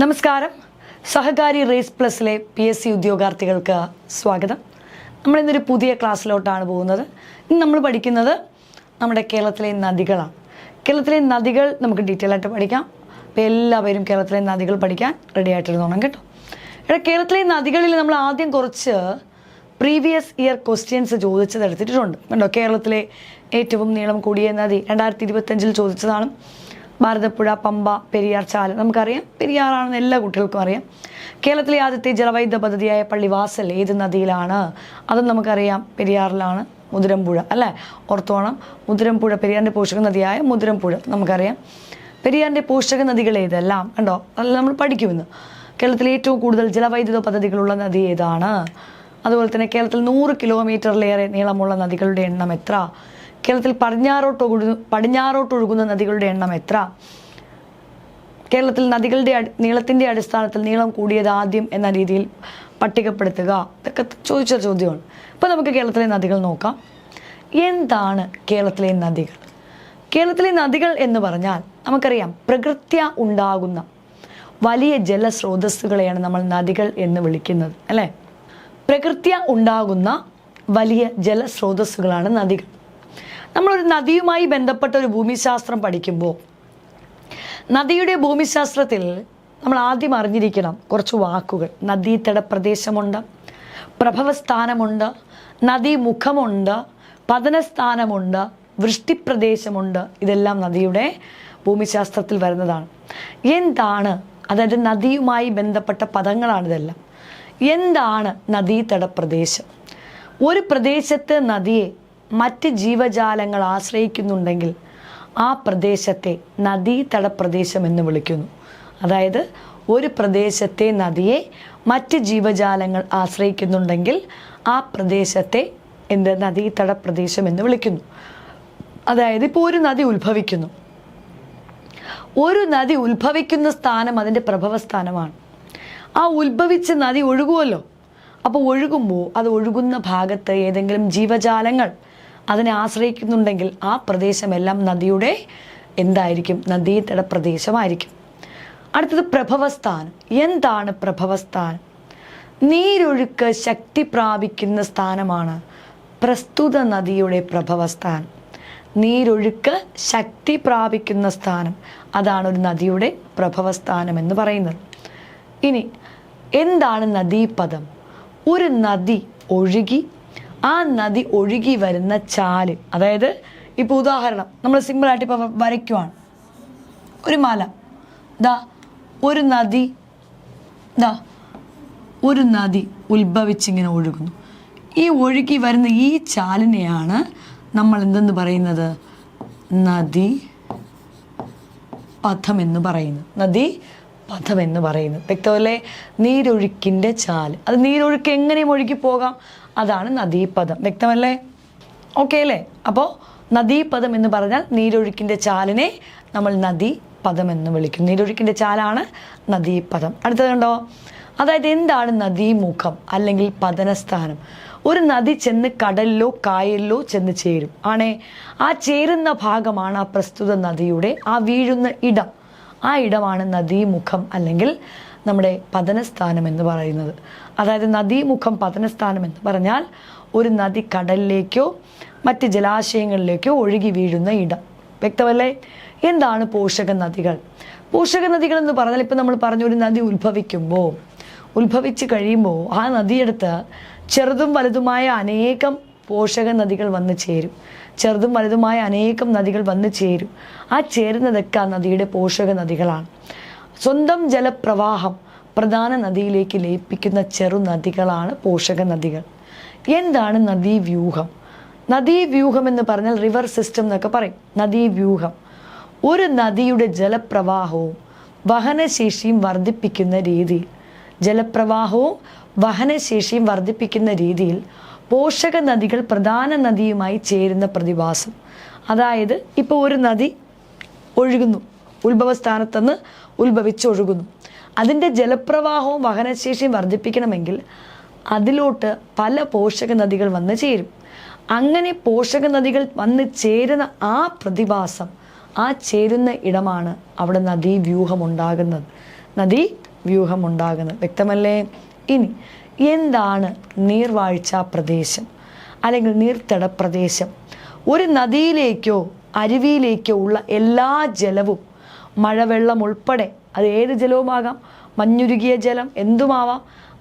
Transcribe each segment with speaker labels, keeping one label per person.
Speaker 1: നമസ്കാരം. സഹകാരി raise പ്ലസിലെ PSC ഉദ്യോഗാർത്ഥികൾക്ക് സ്വാഗതം. നമ്മൾ ഇന്നൊരു പുതിയ ക്ലാസ്സിലോട്ടാണ് പോകുന്നത്. ഇന്ന് നമ്മൾ പഠിക്കുന്നത് നമ്മുടെ കേരളത്തിലെ നദികളാണ്. കേരളത്തിലെ നദികൾ നമുക്ക് ഡീറ്റെയിൽ ആയിട്ട് പഠിക്കാം. അപ്പോൾ എല്ലാവരും കേരളത്തിലെ നദികൾ പഠിക്കാൻ റെഡി ആയിട്ടിരുന്നോണം കേട്ടോ. ഇവിടെ കേരളത്തിലെ നദികളിൽ നമ്മൾ ആദ്യം കുറച്ച് പ്രീവിയസ് ഇയർ ക്വസ്റ്റ്യൻസ് ചോദിച്ചതെടുത്തിട്ടുണ്ട് കണ്ടോ. കേരളത്തിലെ ഏറ്റവും നീളം കൂടിയ നദി 2025 ചോദിച്ചതാണ്. ഭാരതപ്പുഴ, പമ്പ, പെരിയാർ, ചാല. നമുക്കറിയാം പെരിയാറാണെന്ന് എല്ലാ കുട്ടികൾക്കും അറിയാം. കേരളത്തിലെ ആദ്യത്തെ ജലവൈദ്യുത പദ്ധതിയായ പള്ളിവാസൽ ഏത് നദിയിലാണ്? അതും നമുക്കറിയാം പെരിയാറിലാണ്. മുതിരമ്പുഴ അല്ലേ, ഓർത്തോണം. മുതിരമ്പുഴ പെരിയാറിൻ്റെ പോഷക നദിയായ മുതിരമ്പുഴ നമുക്കറിയാം. പെരിയാറിൻ്റെ പോഷക നദികൾ ഏതെല്ലാം കണ്ടോ, അതെല്ലാം നമ്മൾ പഠിക്കുമെന്ന്. കേരളത്തിലെ ഏറ്റവും കൂടുതൽ ജലവൈദ്യുത പദ്ധതികളുള്ള നദി ഏതാണ്? അതുപോലെ തന്നെ കേരളത്തിൽ 100 കിലോമീറ്ററിലേറെ നീളമുള്ള നദികളുടെ എണ്ണം എത്ര? കേരളത്തിൽ പടിഞ്ഞാറോട്ടൊഴുകുന്ന നദികളുടെ എണ്ണം എത്ര? കേരളത്തിൽ നദികളുടെ നീളത്തിൻ്റെ അടിസ്ഥാനത്തിൽ നീളം കൂടിയത് ആദ്യം എന്ന രീതിയിൽ പട്ടികപ്പെടുത്തുക. ഇതൊക്കെ ചോദിച്ച ചോദ്യമാണ്. ഇപ്പോൾ നമുക്ക് കേരളത്തിലെ നദികൾ നോക്കാം. എന്താണ് കേരളത്തിലെ നദികൾ? കേരളത്തിലെ നദികൾ എന്ന് പറഞ്ഞാൽ നമുക്കറിയാം പ്രകൃത്യാ ഉണ്ടാകുന്ന വലിയ ജലസ്രോതസ്സുകളെയാണ് നമ്മൾ നദികൾ എന്ന് വിളിക്കുന്നത് അല്ലേ. പ്രകൃത്യാ ഉണ്ടാകുന്ന വലിയ ജലസ്രോതസ്സുകളാണ് നദികൾ. നമ്മളൊരു നദിയുമായി ബന്ധപ്പെട്ട ഒരു ഭൂമിശാസ്ത്രം പഠിക്കുമ്പോൾ നദിയുടെ ഭൂമിശാസ്ത്രത്തിൽ നമ്മൾ ആദ്യം അറിഞ്ഞിരിക്കണം കുറച്ച് വാക്കുകൾ. നദീതട പ്രദേശമുണ്ട്, പ്രഭവസ്ഥാനമുണ്ട്, നദീമുഖമുണ്ട്, പതനസ്ഥാനമുണ്ട്, വൃഷ്ടിപ്രദേശമുണ്ട്. ഇതെല്ലാം നദിയുടെ ഭൂമിശാസ്ത്രത്തിൽ വരുന്നതാണ്. എന്താണ്, അതായത് നദിയുമായി ബന്ധപ്പെട്ട പദങ്ങളാണിതെല്ലാം. എന്താണ് നദീതട പ്രദേശം? ഒരു പ്രദേശത്ത് നദിയെ മറ്റ് ജീവജാലങ്ങൾ ആശ്രയിക്കുന്നുണ്ടെങ്കിൽ ആ പ്രദേശത്തെ നദീതട പ്രദേശം എന്ന് വിളിക്കുന്നു. അതായത് ഒരു പ്രദേശത്തെ നദിയെ മറ്റ് ജീവജാലങ്ങൾ ആശ്രയിക്കുന്നുണ്ടെങ്കിൽ ആ പ്രദേശത്തെ നദീതട പ്രദേശം എന്ന് വിളിക്കുന്നു. അതായത് ഇപ്പോൾ ഒരു നദി ഉത്ഭവിക്കുന്നു. ഒരു നദി ഉത്ഭവിക്കുന്ന സ്ഥാനം അതിൻ്റെ പ്രഭവസ്ഥാനമാണ്. ആ ഉത്ഭവിച്ച നദി ഒഴുകുമല്ലോ. അപ്പോൾ ഒഴുകുമ്പോൾ അത് ഒഴുകുന്ന ഭാഗത്ത് ഏതെങ്കിലും ജീവജാലങ്ങൾ അതിനെ ആശ്രയിക്കുന്നുണ്ടെങ്കിൽ ആ പ്രദേശമെല്ലാം നദിയുടെ എന്തായിരിക്കും? നദീതട പ്രദേശമായിരിക്കും. അടുത്തത് പ്രഭവസ്ഥാനം. എന്താണ് പ്രഭവസ്ഥാനം? നീരൊഴുക്ക് ശക്തി പ്രാപിക്കുന്ന സ്ഥാനമാണ് പ്രസ്തുത നദിയുടെ പ്രഭവസ്ഥാനം. നീരൊഴുക്ക് ശക്തി പ്രാപിക്കുന്ന സ്ഥാനം, അതാണ് ഒരു നദിയുടെ പ്രഭവസ്ഥാനം എന്ന് പറയുന്നത്. ഇനി എന്താണ് നദീപഥം? ഒരു നദി ഒഴുകി ആ നദി ഒഴുകി വരുന്ന ചാല്. അതായത് ഇപ്പോൾ ഉദാഹരണം നമ്മൾ സിമ്പിളായിട്ട് ഇപ്പോൾ വരയ്ക്കുവാണ്. ഒരു മല, ഒരു നദി ഉത്ഭവിച്ചിങ്ങനെ ഒഴുകുന്നു. ഈ ഒഴുകി വരുന്ന ഈ ചാലിനെയാണ് നമ്മൾ എന്തെന്ന് പറയുന്നത്? നദീപഥം എന്ന് പറയുന്നത്. നദീപഥം എന്ന് പറയുന്നത് വ്യക്തമല്ലേ? നീരൊഴുക്കിൻ്റെ ചാല്. അത് നീരൊഴുക്ക് എങ്ങനെയും ഒഴുകി പോകാം, അതാണ് നദീപഥം. വ്യക്തമല്ലേ? ഓക്കെ അല്ലേ? അപ്പോൾ നദീപഥം എന്ന് പറഞ്ഞാൽ നീരൊഴുക്കിൻ്റെ ചാലിനെ നമ്മൾ നദീപഥം എന്ന് വിളിക്കും. നീരൊഴുക്കിൻ്റെ ചാലാണ് നദീപഥം. അടുത്തത് കണ്ടോ, അതായത് എന്താണ് നദീമുഖം അല്ലെങ്കിൽ പതനസ്ഥാനം? ഒരു നദി ചെന്ന് കടലിലോ കായലിലോ ചെന്ന് ചേരും ആണേ. ആ ചേരുന്ന ഭാഗമാണ് ആ പ്രസ്തുത നദിയുടെ ആ വീഴുന്ന ഇടം. ആ ഇടമാണ് നദീമുഖം അല്ലെങ്കിൽ നമ്മുടെ പതനസ്ഥാനം എന്ന് പറയുന്നത്. അതായത് നദീമുഖം, പതനസ്ഥാനം എന്ന് പറഞ്ഞാൽ ഒരു നദി കടലിലേക്കോ മറ്റ് ജലാശയങ്ങളിലേക്കോ ഒഴുകി വീഴുന്ന ഇടം. വ്യക്തമല്ലേ? എന്താണ് പോഷക നദികൾ? പോഷക നദികൾ എന്ന് പറഞ്ഞാൽ ഇപ്പം നമ്മൾ പറഞ്ഞ ഒരു നദി ഉത്ഭവിച്ച് കഴിയുമ്പോൾ ആ നദിയെടുത്ത് ചെറുതും വലുതുമായ അനേകം പോഷക നദികൾ വന്ന് ചേരും. ചെറുതും വലുതുമായ അനേകം നദികൾ വന്ന് ചേരും. ആ ചേരുന്നതൊക്കെ ആ നദിയുടെ പോഷക നദികളാണ്. സ്വന്തം ജലപ്രവാഹം പ്രധാന നദിയിലേക്ക് ലയിപ്പിക്കുന്ന ചെറു നദികളാണ് പോഷക നദികൾ. എന്താണ് നദീവ്യൂഹം? നദീവ്യൂഹം എന്ന് പറഞ്ഞാൽ റിവർ സിസ്റ്റം എന്നൊക്കെ പറയും. നദീവ്യൂഹം ഒരു നദിയുടെ ജലപ്രവാഹവും വഹനശേഷിയും വർദ്ധിപ്പിക്കുന്ന രീതിയിൽ പോഷക നദികൾ പ്രധാന നദിയുമായി ചേരുന്ന പ്രതിഭാസം. അതായത് ഇപ്പോൾ ഒരു നദി ഒഴുകുന്നു, ഉത്ഭവസ്ഥാനത്തുനിന്ന് ഉത്ഭവിച്ചൊഴുകുന്നു. അതിൻ്റെ ജലപ്രവാഹവും വഹനശേഷിയും വർദ്ധിപ്പിക്കണമെങ്കിൽ അതിലോട്ട് പല പോഷക നദികൾ വന്ന് ചേരും. അങ്ങനെ പോഷക നദികൾ വന്ന് ചേരുന്ന ആ പ്രതിഭാസം, ആ ചേരുന്ന ഇടമാണ് അവിടെ നദീവ്യൂഹം ഉണ്ടാകുന്നത്. വ്യൂഹം ഉണ്ടാകുന്നത്. വ്യക്തമല്ലേ? ഇനി എന്താണ് നീർവാഴ്ചാ പ്രദേശം അല്ലെങ്കിൽ നീർത്തട പ്രദേശം? ഒരു നദിയിലേക്കോ അരുവിയിലേക്കോ ഉള്ള എല്ലാ ജലവും, മഴവെള്ളം ഉൾപ്പെടെ, അത് ഏത് ജലവുമാകാം, മഞ്ഞുരുകിയ ജലം എന്തുമാവാം,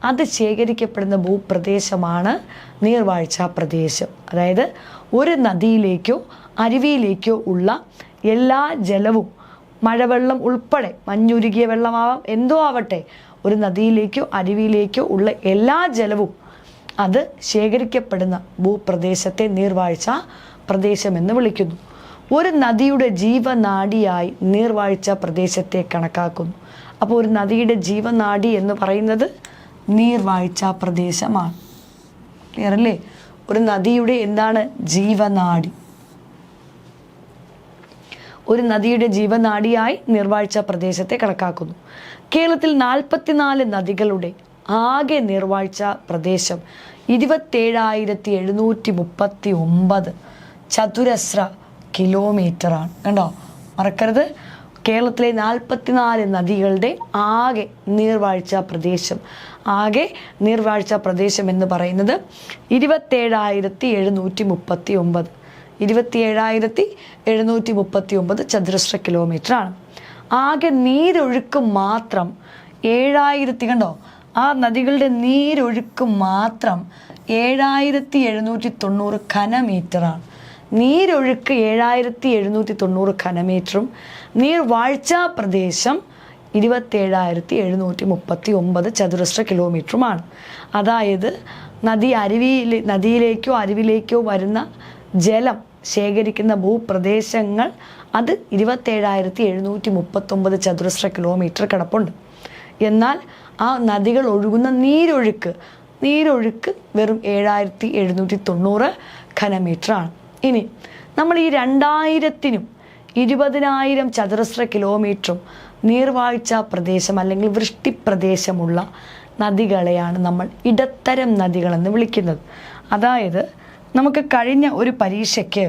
Speaker 1: അത് ശേഖരിക്കപ്പെടുന്ന ഭൂപ്രദേശമാണ് നീർവാഴ്ചാ പ്രദേശം. അതായത് ഒരു നദിയിലേക്കോ അരുവിയിലേക്കോ ഉള്ള എല്ലാ ജലവും, മഴവെള്ളം ഉൾപ്പെടെ, മഞ്ഞുരുകിയ വെള്ളമാവാം, എന്തോ ആവട്ടെ, ഒരു നദിയിലേക്കോ അരുവിയിലേക്കോ ഉള്ള എല്ലാ ജലവും അത് ശേഖരിക്കപ്പെടുന്ന ഭൂപ്രദേശത്തെ നീർവാഴ്ചാ പ്രദേശമെന്ന് വിളിക്കുന്നു. ഒരു നദിയുടെ ജീവനാഡിയായി നീർവാഴ്ചാ പ്രദേശത്തെ കണക്കാക്കുന്നു. അപ്പോൾ ഒരു നദിയുടെ ജീവനാഡി എന്ന് പറയുന്നത് നീർവാഴ്ചാ പ്രദേശമാണ്. ക്ലിയർ അല്ലേ? ഒരു നദിയുടെ എന്താണ് ജീവനാഡി? ഒരു നദിയുടെ ജീവനാഡിയായി നീർവാഴ്ചാ പ്രദേശത്തെ കണക്കാക്കുന്നു. കേരളത്തിൽ 44 നദികളുടെ ആകെ നീർവാഴ്ചാ പ്രദേശം 27,739 ചതുരശ്ര കിലോമീറ്ററാണ്. കണ്ടോ? മറക്കരുത്. കേരളത്തിലെ 44 നദികളുടെ ആകെ നീർവാഴ്ചാ പ്രദേശം, ആകെ നീർവാഴ്ചാ പ്രദേശം എന്ന് പറയുന്നത് 27,739 27,739 ചതുരശ്ര കിലോമീറ്ററാണ്. ആകെ നീരൊഴുക്ക് മാത്രം 7,000, കണ്ടോ, ആ നദികളുടെ നീരൊഴുക്ക് മാത്രം 7,790 ഘനമീറ്ററാണ്. നീരൊഴുക്ക് 7,790 ഘനമീറ്ററും നീർവാഴ്ചാ പ്രദേശം 27,739 ചതുരശ്ര കിലോമീറ്ററുമാണ്. അതായത് നദിയിലേക്കോ അരുവിയിലേക്കോ വരുന്ന ജലം ശേഖരിക്കുന്ന ഭൂപ്രദേശങ്ങൾ അത് 27,739 ചതുരശ്ര കിലോമീറ്റർ കിടപ്പുണ്ട്. എന്നാൽ ആ നദികൾ ഒഴുകുന്ന നീരൊഴുക്ക് വെറും 7,790 ഘനമീറ്ററാണ്. ഇനി നമ്മൾ ഈ 2,000-നും 20,000 ചതുരശ്ര കിലോമീറ്ററും നീർവാഴ്ചാ പ്രദേശം അല്ലെങ്കിൽ വൃഷ്ടിപ്രദേശമുള്ള നദികളെയാണ് നമ്മൾ ഇടത്തരം നദികളെന്ന് വിളിക്കുന്നത്. അതായത് നമുക്ക് കഴിഞ്ഞ ഒരു പരീക്ഷയ്ക്ക്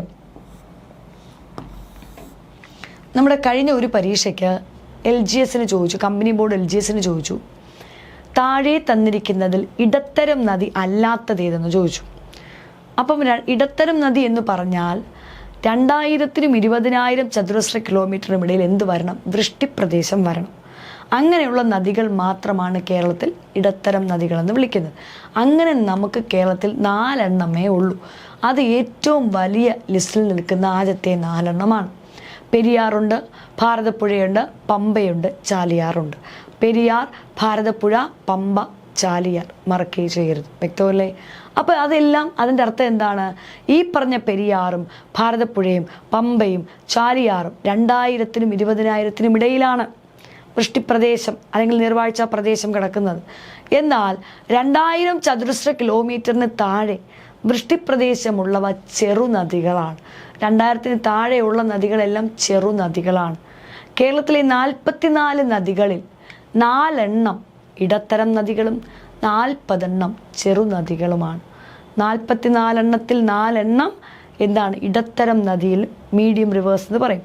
Speaker 1: LGS ചോദിച്ചു, കമ്പനി ബോർഡ് LGS ചോദിച്ചു, താഴെ തന്നിരിക്കുന്നതിൽ ഇടത്തരം നദി അല്ലാത്തത് ഏതെന്ന് ചോദിച്ചു. അപ്പം ഇടത്തരം നദി എന്ന് പറഞ്ഞാൽ 2,000-നും 20,000 ചതുരശ്ര കിലോമീറ്ററിനും ഇടയിൽ എന്ത് വരണം? വൃഷ്ടിപ്രദേശം വരണം. അങ്ങനെയുള്ള നദികൾ മാത്രമാണ് കേരളത്തിൽ ഇടത്തരം നദികളെന്ന് വിളിക്കുന്നത്. അങ്ങനെ നമുക്ക് കേരളത്തിൽ 4 എണ്ണമേ ഉള്ളൂ. അത് ഏറ്റവും വലിയ ലിസ്റ്റിൽ നിൽക്കുന്ന ആദ്യത്തെ 4 എണ്ണമാണ്. പെരിയാറുണ്ട്, ഭാരതപ്പുഴയുണ്ട്, പമ്പയുണ്ട്, ചാലിയാറുണ്ട്. പെരിയാർ, ഭാരതപ്പുഴ, പമ്പ, ചാലിയാർ, മറക്കുകയും ചെയ്യരുത്. വ്യക്തമല്ലേ? അപ്പോൾ അതെല്ലാം അതിൻ്റെ അർത്ഥം എന്താണ്? ഈ പറഞ്ഞ പെരിയാറും ഭാരതപ്പുഴയും പമ്പയും ചാലിയാറും 2,000-നും 20,000-നും ഇടയിലാണ് വൃഷ്ടിപ്രദേശം അല്ലെങ്കിൽ നീർവാഴ്ചാ പ്രദേശം കിടക്കുന്നത്. എന്നാൽ 2,000 ചതുരശ്ര കിലോമീറ്ററിന് താഴെ വൃഷ്ടിപ്രദേശമുള്ളവ ചെറുനദികളാണ്. 2,000-ന് താഴെയുള്ള നദികളെല്ലാം ചെറുനദികളാണ്. കേരളത്തിലെ 44 നദികളിൽ 4 എണ്ണം ഇടത്തരം നദികളും 40 എണ്ണം ചെറുനദികളുമാണ്. 44 എണ്ണത്തിൽ 4 എണ്ണം എന്താണ്? ഇടത്തരം നദിയിൽ, മീഡിയം റിവേഴ്സ് എന്ന് പറയും.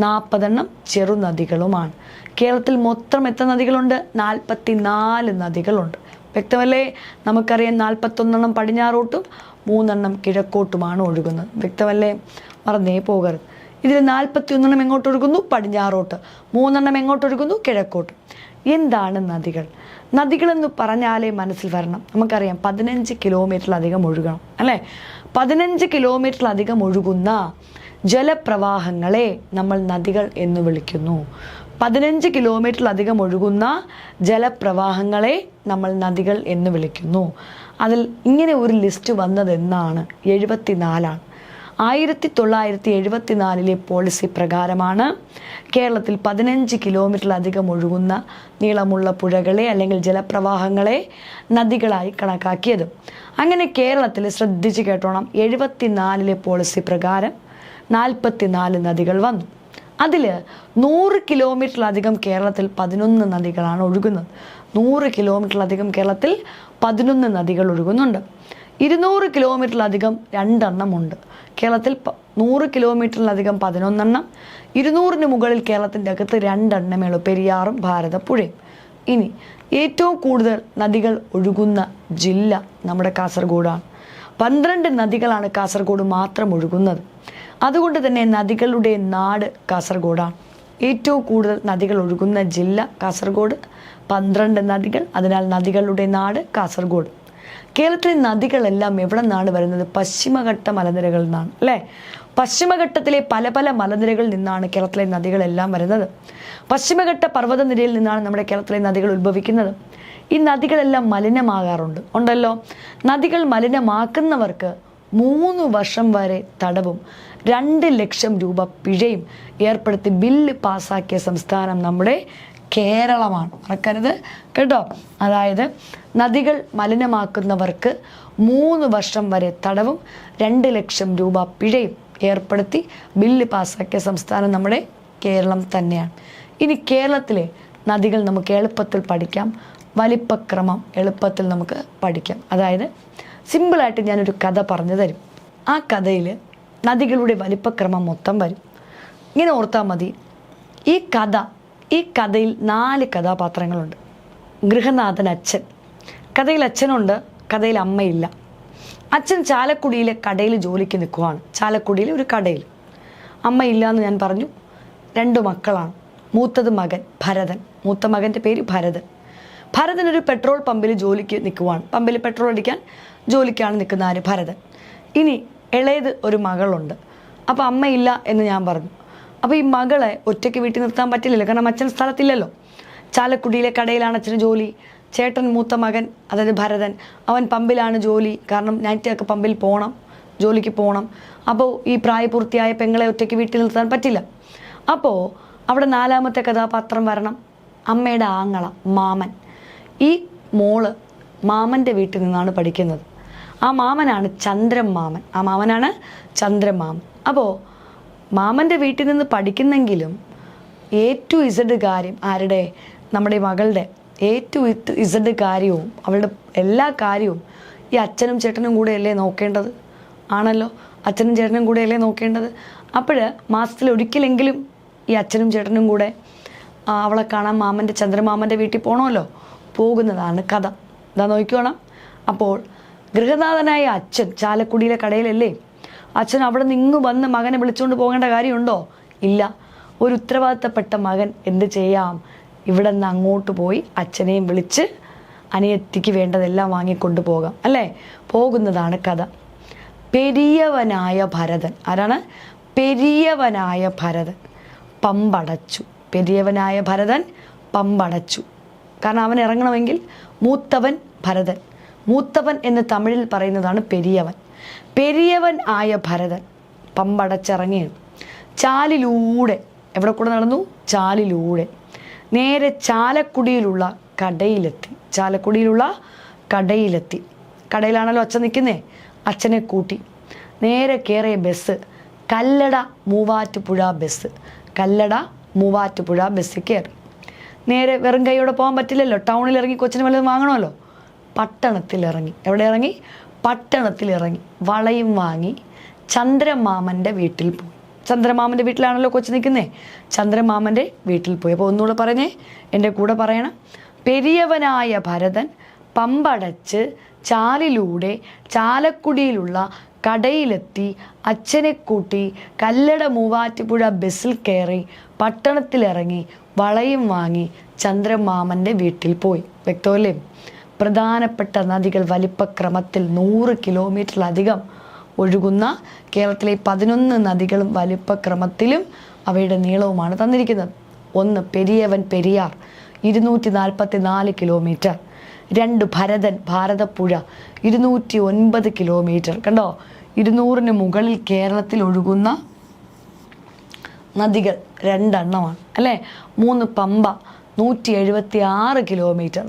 Speaker 1: 40 എണ്ണം ചെറുനദികളുമാണ്. കേരളത്തിൽ മൊത്തം എത്ര നദികളുണ്ട്? 44 നദികളുണ്ട്. വ്യക്തമല്ലേ? നമുക്കറിയാം 41 എണ്ണം പടിഞ്ഞാറോട്ടും 3 എണ്ണം കിഴക്കോട്ടുമാണ് ഒഴുകുന്നത്. വ്യക്തമല്ലേ? മറന്നേ പോകരുത്. ഇതിൽ 41 എണ്ണം എങ്ങോട്ട് ഒഴുകുന്നു? പടിഞ്ഞാറോട്ട്. 3 എണ്ണം എങ്ങോട്ട് ഒഴുകുന്നു? കിഴക്കോട്ട്. എന്താണ് നദികൾ? നദികളെന്ന് പറഞ്ഞാലേ മനസ്സിൽ വരണം. നമുക്കറിയാം 15 കിലോമീറ്ററിലധികം ഒഴുകണം, അല്ലേ? 15 കിലോമീറ്ററിലധികം ഒഴുകുന്ന ജലപ്രവാഹങ്ങളെ നമ്മൾ നദികൾ എന്ന് വിളിക്കുന്നു. 15 കിലോമീറ്ററിലധികം ഒഴുകുന്ന ജലപ്രവാഹങ്ങളെ നമ്മൾ നദികൾ എന്ന് വിളിക്കുന്നു. അതിൽ ഇങ്ങനെ ഒരു ലിസ്റ്റ് വന്നത് എന്നാണ്? 74ആണ്. 1974 പോളിസി പ്രകാരമാണ് കേരളത്തിൽ 15 കിലോമീറ്ററിലധികം ഒഴുകുന്ന നീളമുള്ള പുഴകളെ അല്ലെങ്കിൽ ജലപ്രവാഹങ്ങളെ നദികളായി കണക്കാക്കിയത്. അങ്ങനെ കേരളത്തിൽ, ശ്രദ്ധിച്ച് കേട്ടോണം, 74 പോളിസി പ്രകാരം 44 നദികൾ വന്നു. അതിൽ 100 കിലോമീറ്ററിലധികം കേരളത്തിൽ 11 നദികളാണ് ഒഴുകുന്നത്. 100 കിലോമീറ്ററിലധികം കേരളത്തിൽ 11 നദികൾ ഒഴുകുന്നുണ്ട്. 200 കിലോമീറ്ററിലധികം 2 എണ്ണമുണ്ട്. കേരളത്തിൽ 100 കിലോമീറ്ററിലധികം 11 എണ്ണം, 200-ന് മുകളിൽ കേരളത്തിൻ്റെ അകത്ത് 2 എണ്ണമേ ഉള്ളൂ, പെരിയാറും ഭാരതപ്പുഴയും. ഇനി ഏറ്റവും കൂടുതൽ നദികൾ ഒഴുകുന്ന ജില്ല നമ്മുടെ കാസർഗോഡാണ്. 12 നദികളാണ് കാസർഗോഡ് മാത്രം ഒഴുകുന്നത്. അതുകൊണ്ട് തന്നെ നദികളുടെ നാട് കാസർഗോഡാണ്. ഏറ്റവും കൂടുതൽ നദികൾ ഒഴുകുന്ന ജില്ല കാസർഗോഡ്, 12 നദികൾ, അതിനാൽ നദികളുടെ നാട് കാസർഗോഡ്. കേരളത്തിലെ നദികളെല്ലാം എവിടെ നിന്നാണ് വരുന്നത്? പശ്ചിമഘട്ട മലനിരകളിൽ നിന്നാണ് അല്ലേ? പശ്ചിമഘട്ടത്തിലെ പല പല മലനിരകളിൽ നിന്നാണ് കേരളത്തിലെ നദികളെല്ലാം വരുന്നത്. പശ്ചിമഘട്ട പർവ്വതനിരയിൽ നിന്നാണ് നമ്മുടെ കേരളത്തിലെ നദികൾ ഉത്ഭവിക്കുന്നത്. ഈ നദികളെല്ലാം മലിനമാകാറുണ്ട് ഉണ്ടല്ലോ. നദികൾ മലിനമാക്കുന്നവർക്ക് 3 വർഷം വരെ തടവും 2 ലക്ഷം രൂപ പിഴയും ഏർപ്പെടുത്തി ബില്ല് പാസ്സാക്കിയ സംസ്ഥാനം നമ്മുടെ കേരളമാണ്. മറക്കരുത് കേട്ടോ. അതായത് നദികൾ മലിനമാക്കുന്നവർക്ക് 3 വർഷം വരെ തടവും 2 ലക്ഷം രൂപ പിഴയും ഏർപ്പെടുത്തി ബില്ല് പാസ്സാക്കിയ സംസ്ഥാനം നമ്മുടെ കേരളം തന്നെയാണ്. ഇനി കേരളത്തിലെ നദികൾ നമുക്ക് എളുപ്പത്തിൽ പഠിക്കാം. വലിപ്പക്രമം എളുപ്പത്തിൽ നമുക്ക് പഠിക്കാം. അതായത് സിമ്പിളായിട്ട് ഞാനൊരു കഥ പറഞ്ഞു തരും. ആ കഥയിൽ നദികളുടെ വലിപ്പക്രമം മൊത്തം വരും. ഇങ്ങനെ ഓർത്താൽ മതി. ഈ കഥയിൽ 4 കഥാപാത്രങ്ങളുണ്ട്. ഗൃഹനാഥൻ അച്ഛൻ, കഥയിൽ അച്ഛനുണ്ട്, കഥയിൽ അമ്മയില്ല. അച്ഛൻ ചാലക്കുടിയിലെ കടയിൽ ജോലിക്ക് നിൽക്കുവാണ്. ചാലക്കുടിയിലെ ഒരു കടയിൽ. അമ്മയില്ല എന്ന് ഞാൻ പറഞ്ഞു. 2 മക്കളാണ്. മൂത്തത് മകൻ ഭരതൻ. മൂത്ത മകൻ്റെ പേര് ഭരതൻ. ഭരതൻ ഒരു പെട്രോൾ പമ്പിൽ ജോലിക്ക് നിൽക്കുവാണ്. പമ്പിൽ പെട്രോൾ അടിക്കാൻ ജോലിക്കാണ് നിൽക്കുന്ന ആര്? ഭരതൻ. ഇനി ഇളയത് ഒരു മകളുണ്ട്. അപ്പോൾ അമ്മയില്ല എന്ന് ഞാൻ പറഞ്ഞു. അപ്പോൾ ഈ മകളെ ഒറ്റയ്ക്ക് വീട്ടിൽ നിർത്താൻ പറ്റില്ലല്ലോ, കാരണം അച്ഛൻ സ്ഥലത്തില്ലല്ലോ. ചാലക്കുടിയിലെ കടയിലാണ് അച്ഛന് ജോലി. ചേട്ടൻ മൂത്ത മകൻ അതായത് ഭരതൻ, അവൻ പമ്പിലാണ് ജോലി. കാരണം നൈറ്റൊക്കെ പമ്പിൽ പോകണം, ജോലിക്ക് പോകണം. അപ്പോൾ ഈ പ്രായപൂർത്തിയായ പെങ്ങളെ ഒറ്റയ്ക്ക് വീട്ടിൽ നിർത്താൻ പറ്റില്ല. അപ്പോൾ അവിടെ 4ാമത്തെ കഥാപാത്രം വരണം. അമ്മയുടെ ആങ്ങള മാമൻ. ഈ മോള് മാമൻ്റെ വീട്ടിൽ നിന്നാണ് പഠിക്കുന്നത്. ആ മാമനാണ് ചന്ദ്രൻ മാമൻ. അപ്പോൾ മാമൻ്റെ വീട്ടിൽ നിന്ന് പഠിക്കുന്നെങ്കിലും A to Z കാര്യം ആരുടെ? നമ്മുടെ മകളുടെ A to Z കാര്യവും അവളുടെ എല്ലാ കാര്യവും ഈ അച്ഛനും ചേട്ടനും കൂടെയല്ലേ നോക്കേണ്ടത്? ആണല്ലോ, അച്ഛനും ചേട്ടനും കൂടെയല്ലേ നോക്കേണ്ടത്. അപ്പോൾ മാസത്തിൽ ഒരിക്കലെങ്കിലും ഈ അച്ഛനും ചേട്ടനും കൂടെ അവളെ കാണാൻ ചന്ദ്രമാമൻ്റെ വീട്ടിൽ പോകണമല്ലോ. പോകുന്നതാണ് കഥ. ഇതാ നോക്കിക്കോണം. അപ്പോൾ ഗൃഹനാഥനായ അച്ഛൻ ചാലക്കുടിയിലെ കടയിലല്ലേ. അച്ഛൻ അവിടെ നിന്ന് വന്ന് മകനെ വിളിച്ചുകൊണ്ട് പോകേണ്ട കാര്യമുണ്ടോ? ഇല്ല. ഒരു ഉത്തരവാദിത്തപ്പെട്ട മകൻ എന്ത് ചെയ്യാം? ഇവിടെ നിന്ന് അങ്ങോട്ട് പോയി അച്ഛനെയും വിളിച്ച് അനിയത്തിക്ക് വേണ്ടതെല്ലാം വാങ്ങിക്കൊണ്ട് പോകാം അല്ലേ? പോകുന്നതാണ് കഥ. പെരിയവനായ ഭരതൻ. ആരാണ്? പെരിയവനായ ഭരതൻ പമ്പടച്ചു. പെരിയവനായ ഭരതൻ പമ്പടച്ചു. കാരണം അവൻ ഇറങ്ങണമെങ്കിൽ മൂത്തവൻ ഭരതൻ. മൂത്തവൻ എന്ന് തമിഴിൽ പറയുന്നതാണ് പെരിയവൻ. പെരിയവൻ ആയ ഭരതൻ പമ്പടച്ചിറങ്ങിയാണ്. ചാലിലൂടെ, എവിടെ കൂടെ നടന്നു? ചാലിലൂടെ നേരെ ചാലക്കുടിയിലുള്ള കടയിലെത്തി. കടയിലാണല്ലോ അച്ഛൻ നിൽക്കുന്നേ. അച്ഛനെ കൂട്ടി നേരെ കയറിയ ബസ് കല്ലട മൂവാറ്റുപുഴ ബസ്സിൽ കയറി. നേരെ വെറും കൈയോടെ പോകാൻ പറ്റില്ലല്ലോ. ടൗണിൽ ഇറങ്ങി കൊച്ചിന് വല്ലതും വാങ്ങണമല്ലോ. പട്ടണത്തിലിറങ്ങി. എവിടെ ഇറങ്ങി? പട്ടണത്തിലിറങ്ങി. വളയും വാങ്ങി ചന്ദ്രമാമൻ്റെ വീട്ടിൽ പോയി. ചന്ദ്രമാമൻ്റെ വീട്ടിലാണല്ലോ കൊച്ചു നിൽക്കുന്നേ. ചന്ദ്രമാമൻ്റെ വീട്ടിൽ പോയി. അപ്പോൾ ഒന്നുകൂടെ പറഞ്ഞേ, എൻ്റെ കൂടെ പറയണം. പെരിയവനായ ഭരതൻ പമ്പടച്ച് ചാലിലൂടെ ചാലക്കുടിയിലുള്ള കടയിലെത്തി. അച്ഛനെ കൂട്ടി കല്ലട മൂവാറ്റുപുഴ ബസ്സിൽ കയറി പട്ടണത്തിലിറങ്ങി വളയും വാങ്ങി ചന്ദ്രമാമൻ്റെ വീട്ടിൽ പോയി. വ്യക്തമല്ലേ? പ്രധാനപ്പെട്ട നദികൾ വലിപ്പക്രമത്തിൽ 100 കിലോമീറ്ററിലധികം ഒഴുകുന്ന കേരളത്തിലെ 11 നദികളും വലിപ്പക്രമത്തിലും അവയുടെ നീളവുമാണ് തന്നിരിക്കുന്നത്. 1 പെരിയവൻ പെരിയാർ 244 കിലോമീറ്റർ. 2 ഭരതൻ ഭാരതപ്പുഴ 209 കിലോമീറ്റർ. കണ്ടോ, 200-ന് മുകളിൽ കേരളത്തിൽ ഒഴുകുന്ന നദികൾ 2 എണ്ണമാണ് അല്ലേ? 3 പമ്പ 176 കിലോമീറ്റർ.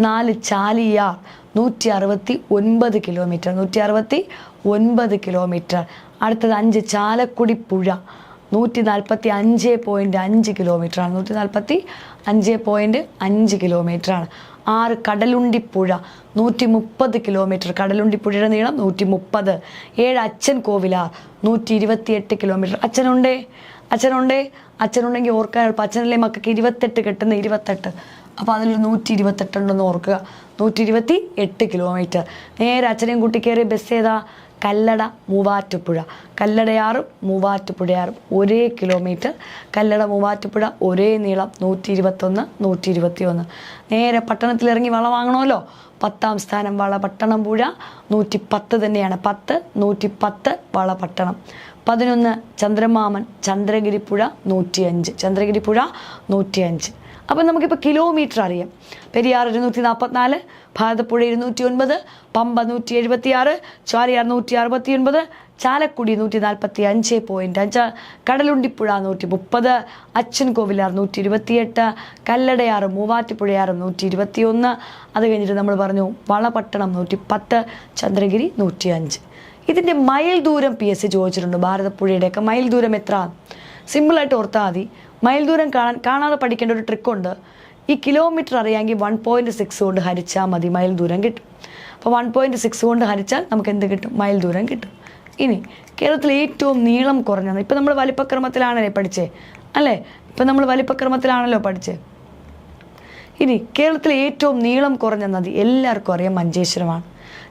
Speaker 1: 4 ചാലിയാർ 169 കിലോമീറ്റർ. അടുത്തത് 5 ചാലക്കുടി പുഴ 145.5 കിലോമീറ്ററാണ്. 145.5 കിലോമീറ്ററാണ്. 6 കടലുണ്ടിപ്പുഴ 130 കിലോമീറ്റർ, കടലുണ്ടിപ്പുഴയുടെ നീളം 130. 7 അച്ഛൻ കോവിലാർ 128 കിലോമീറ്റർ. അച്ഛനുണ്ടെങ്കിൽ ഓർക്കാൻ എളുപ്പം. അച്ഛനല്ലേ മക്കൾക്ക് 28 കെട്ടുന്ന 28, അപ്പോൾ അതിൽ 128 ഉണ്ടെന്ന് ഓർക്കുക. 128 കിലോമീറ്റർ. നേരെ അച്ഛനെയും കൂട്ടി കയറി ബസ് ഏതാ? കല്ലട മൂവാറ്റുപുഴ. കല്ലടയാറും മൂവാറ്റുപുഴയാറും ഒരേ കിലോമീറ്റർ. കല്ലട മൂവാറ്റുപുഴ ഒരേ നീളം 121, 121. നേരെ പട്ടണത്തിലിറങ്ങി വള വാങ്ങണമല്ലോ. 10ാം സ്ഥാനം വളപട്ടണം പുഴ 110 തന്നെയാണ്. 10, 110 വളപട്ടണം. 11 ചന്ദ്രമാമൻ ചന്ദ്രഗിരിപ്പുഴ 105. ചന്ദ്രഗിരിപ്പുഴ 105. അപ്പം നമുക്കിപ്പോൾ കിലോമീറ്റർ അറിയാം. പെരിയാർ 244, ഭാരതപ്പുഴ 209, പമ്പ 176, ചാലിയാർ 169, ചാലക്കുടി 145.5, കടലുണ്ടിപ്പുഴ 130, അച്ഛൻ കോവിലാർ 128, കല്ലടയാറ് മൂവാറ്റുപുഴയാറും 121. അത് കഴിഞ്ഞിട്ട് നമ്മൾ പറഞ്ഞു വളപട്ടണം 110, ചന്ദ്രഗിരി 105. ഇതിൻ്റെ മൈൽ ദൂരം PSC ചോദിച്ചിട്ടുണ്ട്. ഭാരതപ്പുഴയുടെയൊക്കെ മൈൽ ദൂരം എത്ര? സിമ്പിളായിട്ട് ഓർത്താൽ മതി. മൈൽ ദൂരം കാണാതെ പഠിക്കേണ്ട ഒരു ട്രിക്കുണ്ട്. ഈ കിലോമീറ്റർ അറിയാമെങ്കിൽ 1.6 കൊണ്ട് ഹരിച്ചാൽ മതി, മൈൽ ദൂരം കിട്ടും. അപ്പോൾ 1.6 കൊണ്ട് ഹരിച്ചാൽ നമുക്ക് എന്ത് കിട്ടും? മൈൽ ദൂരം കിട്ടും. ഇനി കേരളത്തിലെ ഏറ്റവും നീളം കുറഞ്ഞത്, ഇപ്പം നമ്മൾ വലിപ്പക്രമത്തിലാണല്ലേ പഠിച്ചേ അല്ലേ? ഇപ്പം നമ്മൾ വലിപ്പക്രമത്തിലാണല്ലോ പഠിച്ചേ. ഇനി കേരളത്തിലെ ഏറ്റവും നീളം കുറഞ്ഞ നദി എല്ലാവർക്കും അറിയാം, മഞ്ചേശ്വരമാണ്.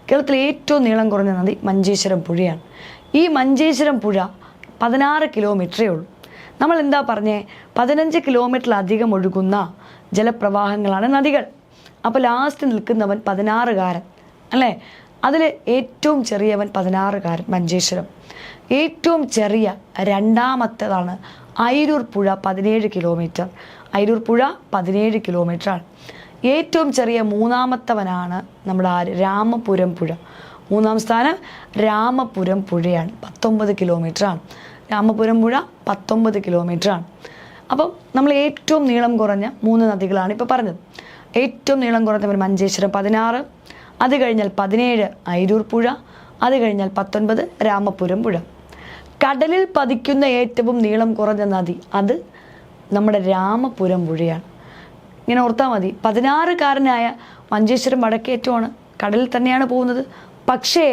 Speaker 1: കേരളത്തിലെ ഏറ്റവും നീളം കുറഞ്ഞ നദി മഞ്ചേശ്വരം പുഴയാണ്. ഈ മഞ്ചേശ്വരം പുഴ 16 കിലോമീറ്ററേ ഉള്ളൂ. നമ്മൾ എന്താ പറഞ്ഞേ? 15 കിലോമീറ്ററിലധികം ഒഴുകുന്ന ജലപ്രവാഹങ്ങളാണ് നദികൾ. അപ്പോൾ ലാസ്റ്റ് നിൽക്കുന്നവൻ 16കാരൻ അല്ലേ? അതിൽ ഏറ്റവും ചെറിയവൻ 16കാരൻ മഞ്ചേശ്വരം. ഏറ്റവും ചെറിയ രണ്ടാമത്തേതാണ് അയിരൂർ പുഴ 17 കിലോമീറ്റർ. അയിരൂർ പുഴ 17 കിലോമീറ്ററാണ്. ഏറ്റവും ചെറിയ മൂന്നാമത്തവനാണ് നമ്മുടെ രാമപുരം പുഴ. 3ാം സ്ഥാനം രാമപുരം പുഴയാണ്, 19 കിലോമീറ്ററാണ്. രാമപുരം പുഴ 19 കിലോമീറ്ററാണ്. അപ്പം നമ്മൾ ഏറ്റവും നീളം കുറഞ്ഞ 3 നദികളാണ് ഇപ്പോൾ പറഞ്ഞത്. ഏറ്റവും നീളം കുറഞ്ഞവർ മഞ്ചേശ്വരം 16, അത് കഴിഞ്ഞാൽ 17 അയിരൂർ പുഴ, അത് കഴിഞ്ഞാൽ 19 രാമപുരം പുഴ. കടലിൽ പതിക്കുന്ന ഏറ്റവും നീളം കുറഞ്ഞ നദി അത് നമ്മുടെ രാമപുരം പുഴയാണ്. ഇങ്ങനെ ഓർത്താൽ മതി. 16കാരനായ മഞ്ചേശ്വരം വടക്കേറ്റമാണ്, കടലിൽ തന്നെയാണ് പോകുന്നത്. പക്ഷേ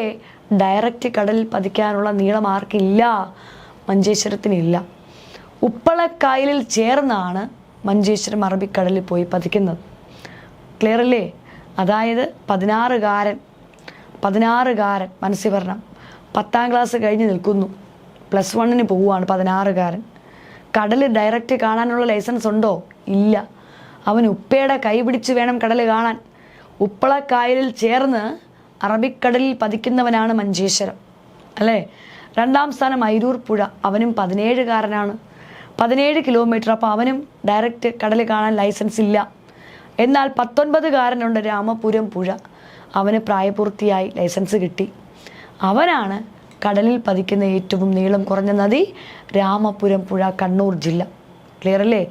Speaker 1: ഡയറക്റ്റ് കടലിൽ പതിക്കാനുള്ള നീളം ആർക്കില്ല? മഞ്ചേശ്വരത്തിനില്ല. ഉപ്പളക്കായലിൽ ചേർന്നാണ് മഞ്ചേശ്വരം അറബിക്കടലിൽ പോയി പതിക്കുന്നത്. ക്ലിയർ അല്ലേ? അതായത് 16കാരൻ മനസ്സിൽ വരണം. 10ാം ക്ലാസ് കഴിഞ്ഞ് നിൽക്കുന്നു, +1 പോവുകയാണ് 16കാരൻ. കടൽ ഡയറക്റ്റ് കാണാനുള്ള ലൈസൻസ് ഉണ്ടോ? ഇല്ല. അവൻ ഉപ്പയുടെ കൈ പിടിച്ച് വേണം കടൽ കാണാൻ. ഉപ്പളക്കായലിൽ ചേർന്ന് അറബിക്കടലിൽ പതിക്കുന്നവനാണ് മഞ്ചേശ്വരം അല്ലേ? 2ാം സ്ഥാനം അയിരൂർ പുഴ, അവനും 17കാരനാണ്, 17 കിലോമീറ്റർ. അപ്പോൾ അവനും ഡയറക്റ്റ് കടൽ കാണാൻ ലൈസൻസ് ഇല്ല. എന്നാൽ 19കാരനുണ്ട് രാമപുരം പുഴ, അവന് പ്രായപൂർത്തിയായി ലൈസൻസ് കിട്ടി. അവനാണ് കടലിൽ പതിക്കുന്ന ഏറ്റവും നീളം കുറഞ്ഞ നദി രാമപുരം പുഴ, കണ്ണൂർ ജില്ല. ക്ലിയർ അല്ലേ?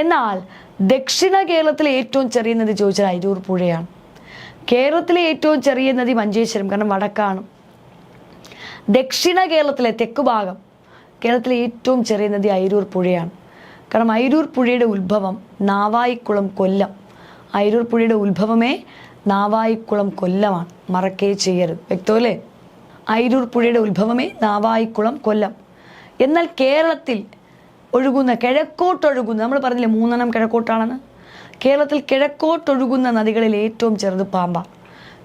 Speaker 1: എന്നാൽ ദക്ഷിണ കേരളത്തിലെ ഏറ്റവും ചെറിയ നദി ചോദിച്ചാൽ അയിരൂർ പുഴയാണ്. കേരളത്തിലെ ഏറ്റവും ചെറിയ നദി മഞ്ചേശ്വരം, കാരണം വടക്കാണ്. ദക്ഷിണ കേരളത്തിലെ തെക്ക് ഭാഗം കേരളത്തിലെ ഏറ്റവും ചെറിയ നദി അയിരൂർ പുഴയാണ്. കാരണം അയിരൂർ പുഴയുടെ ഉത്ഭവം നാവായിക്കുളം, കൊല്ലം. അയിരൂർ പുഴയുടെ ഉത്ഭവമേ നാവായിക്കുളം, കൊല്ലമാണ്. മറക്കേ ചെയ്യരുത്. വ്യക്തമല്ലേ? അയിരൂർ പുഴയുടെ ഉത്ഭവമേ നാവായിക്കുളം, കൊല്ലം. എന്നാൽ കേരളത്തിൽ ഒഴുകുന്ന കിഴക്കോട്ടൊഴുകുന്ന, നമ്മൾ പറഞ്ഞില്ലേ 3 കിഴക്കോട്ടാണെന്ന്. കേരളത്തിൽ കിഴക്കോട്ടൊഴുകുന്ന നദികളിൽ ഏറ്റവും ചെറുത് പാമ്പാർ.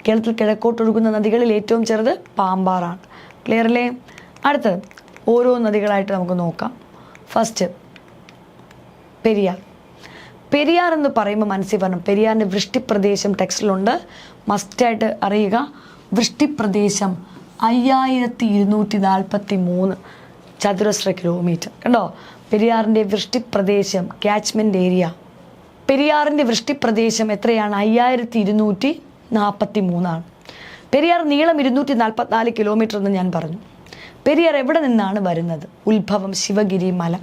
Speaker 1: കേരളത്തിൽ കിഴക്കോട്ടൊഴുകുന്ന നദികളിൽ ഏറ്റവും ചെറുത് പാമ്പാറാണ്. ക്ലിയർ അല്ലേ? അടുത്തത് ഓരോ നദികളായിട്ട് നമുക്ക് നോക്കാം. ഫസ്റ്റ് പെരിയാർ. പെരിയാർ എന്ന് പറയുമ്പോൾ മനസ്സിൽ വരണം, പെരിയാറിൻ്റെ വൃഷ്ടിപ്രദേശം ടെക്സ്റ്റിലുണ്ട്, മസ്റ്റായിട്ട് അറിയുക. വൃഷ്ടിപ്രദേശം 5243 ചതുരശ്ര കിലോമീറ്റർ. കണ്ടോ? പെരിയാറിൻ്റെ വൃഷ്ടിപ്രദേശം, ക്യാച്ച്മെൻറ്റ് ഏരിയ. പെരിയാറിൻ്റെ വൃഷ്ടിപ്രദേശം എത്രയാണ്? 5243. പെരിയാർ നീളം 244 കിലോമീറ്റർ എന്ന് ഞാൻ പറഞ്ഞു. പെരിയാർ എവിടെ നിന്നാണ് വരുന്നത്? ഉത്ഭവം ശിവഗിരി മല.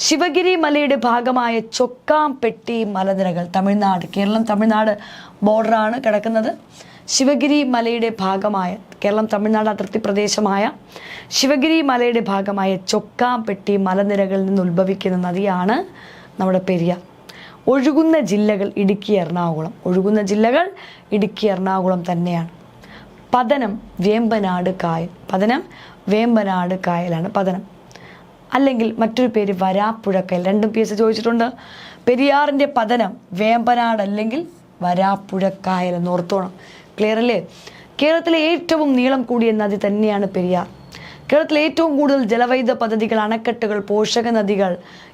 Speaker 1: ശിവഗിരി മലയുടെ ഭാഗമായ ചൊക്കാംപെട്ടി മലനിരകൾ, തമിഴ്നാട്, കേരളം തമിഴ്നാട് ബോർഡറാണ് കിടക്കുന്നത്. ശിവഗിരി മലയുടെ ഭാഗമായ, കേരളം തമിഴ്നാട് അതിർത്തി പ്രദേശമായ ശിവഗിരി മലയുടെ ഭാഗമായ ചൊക്കാംപെട്ടി മലനിരകളിൽ നിന്ന് ഉത്ഭവിക്കുന്ന നദിയാണ് നമ്മുടെ പെരിയാർ. ഒഴുകുന്ന ജില്ലകൾ ഇടുക്കി, എറണാകുളം. ഒഴുകുന്ന ജില്ലകൾ ഇടുക്കി, എറണാകുളം തന്നെയാണ്. പതനം വേമ്പനാട് കായൽ. പതനം വേമ്പനാട് കായലാണ് പതനം. അല്ലെങ്കിൽ മറ്റൊരു പേര് വരാപ്പുഴക്കായൽ. രണ്ടും PS ചോദിച്ചിട്ടുണ്ട്. പെരിയാറിൻ്റെ പതനം വേമ്പനാട് അല്ലെങ്കിൽ വരാപ്പുഴക്കായൽ എന്ന് ഓർത്തോണം. ക്ലിയർ അല്ലേ? കേരളത്തിലെ ഏറ്റവും നീളം കൂടിയ നദി തന്നെയാണ് പെരിയാർ. കേരളത്തിലെ ഏറ്റവും കൂടുതൽ ജലവൈദ്യുത പദ്ധതികൾ, അണക്കെട്ടുകൾ, പോഷക നദികൾ